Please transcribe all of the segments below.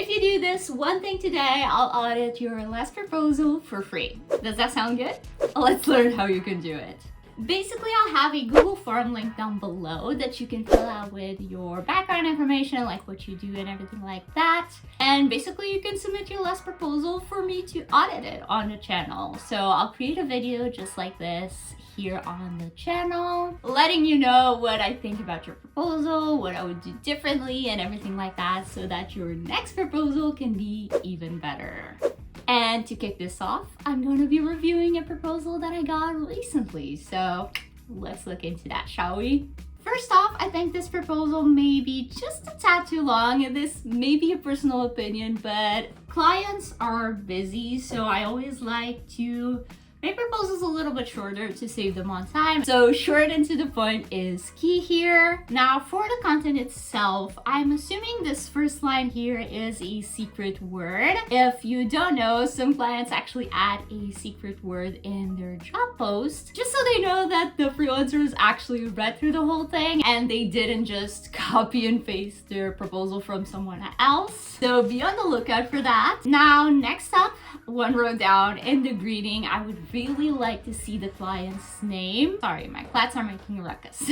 If you do this one thing today, I'll audit your last proposal for free. Does that sound good? Let's learn how you can do it. Basically, I'll have a Google form link down below that you can fill out with your background information, like what you do and everything like that. And basically, you can submit your last proposal for me to audit it on the channel. So I'll create a video just like this here on the channel, letting you know what I think about your proposal, what I would do differently and everything like that, so that your next proposal can be even better. And to kick this off, I'm going to be reviewing a proposal that I got recently. So let's look into that, shall we? First off, I think this proposal may be just a tad too long, and this may be a personal opinion, but clients are busy, so I always like to make proposals a little bit shorter to save them on time. So short and to the point is key here. Now for the content itself, I'm assuming this first line here is a secret word. If you don't know, some clients actually add a secret word in their job post, just so they know that the freelancers actually read through the whole thing and they didn't just copy and paste their proposal from someone else. So be on the lookout for that. Now, next up, one row down in the greeting, I would really like to see the client's name. Sorry, my cats are making a ruckus.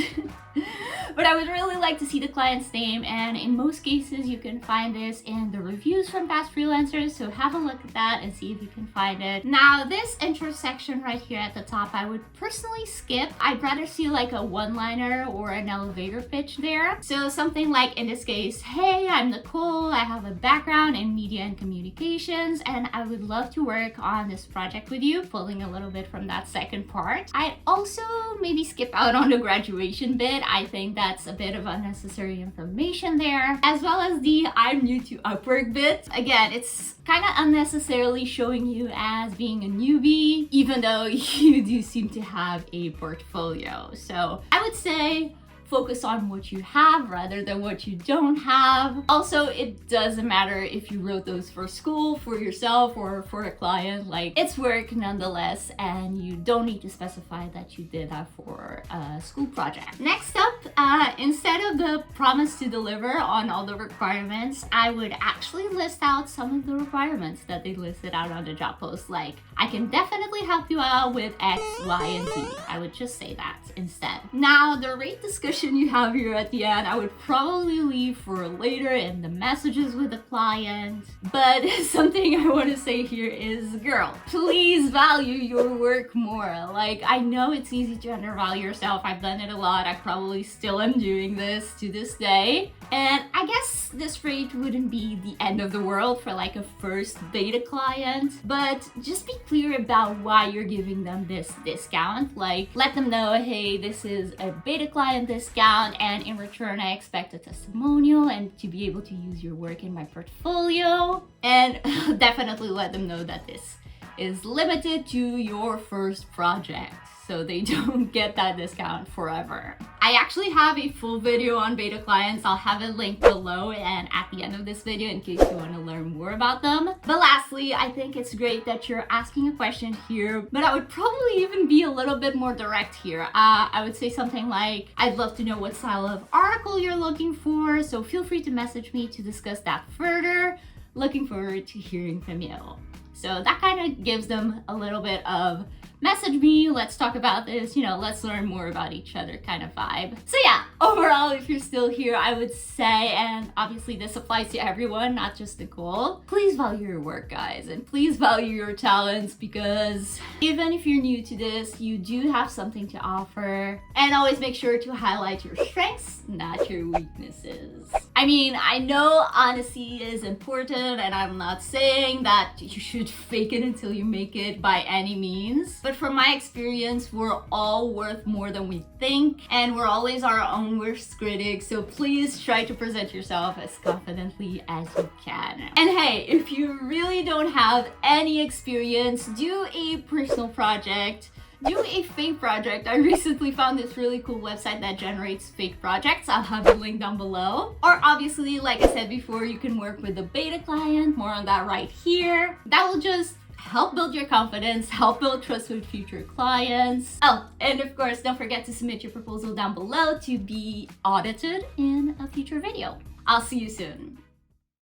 But I would really like to see the client's name, and in most cases you can find this in the reviews from past freelancers, so have a look at that and see if you can find it. Now this intro section right here at the top, I would personally skip. I'd rather see like a one-liner or an elevator pitch there. So something like, in this case, hey, I'm Nicole, I have a background in media and communications, and I would love to work on this project with you, pulling a little bit from that second part. I'd also maybe skip out on the graduation bit. I think that's a bit of unnecessary information there, as well as the I'm new to Upwork bit. Again, it's kind of unnecessarily showing you as being a newbie, even though you do seem to have a portfolio. So I would say focus on what you have rather than what you don't have. Also, it doesn't matter if you wrote those for school, for yourself, or for a client. Like, it's work nonetheless, and you don't need to specify that you did that for a school project. Next up, instead of the promise to deliver on all the requirements, I would actually list out some of the requirements that they listed out on the job post. Like, I can definitely help you out with X, Y, and Z. I would just say that instead. Now, the rate discussion you have here at the end, I would probably leave for later in the messages with the client. But something I want to say here is, girl, please value your work more. Like, I know it's easy to undervalue yourself. I've done it a lot. I probably still am doing this to this day. And I guess this rate wouldn't be the end of the world for like a first beta client, but just be clear about why you're giving them this discount. Like, let them know, hey, this is a beta client discount, and in return I expect a testimonial and to be able to use your work in my portfolio. And definitely let them know that this is limited to your first project, so they don't get that discount forever. I actually have a full video on beta clients. I'll have it linked below and at the end of this video in case you want to learn more about them. But lastly, I think it's great that you're asking a question here, but I would probably even be a little bit more direct here. I would say something like, I'd love to know what style of article you're looking for, so feel free to message me to discuss that further. Looking forward to hearing from you. So that kind of gives them a little bit of message me, let's talk about this, you know, let's learn more about each other kind of vibe. So yeah, overall, if you're still here, I would say, and obviously this applies to everyone, not just Nicole, please value your work, guys, and please value your talents, because even if you're new to this, you do have something to offer. And always make sure to highlight your strengths, not your weaknesses. I mean, I know honesty is important, and I'm not saying that you should fake it until you make it by any means. But from my experience, we're all worth more than we think, and we're always our own worst critics, so please try to present yourself as confidently as you can. And hey, if you really don't have any experience, do a personal project. Do a fake project. I recently found this really cool website that generates fake projects. I'll have a link down below. Or obviously, like I said before, you can work with a beta client. More on that right here. That will just help build your confidence, help build trust with future clients. Oh, and of course, don't forget to submit your proposal down below to be audited in a future video. I'll see you soon.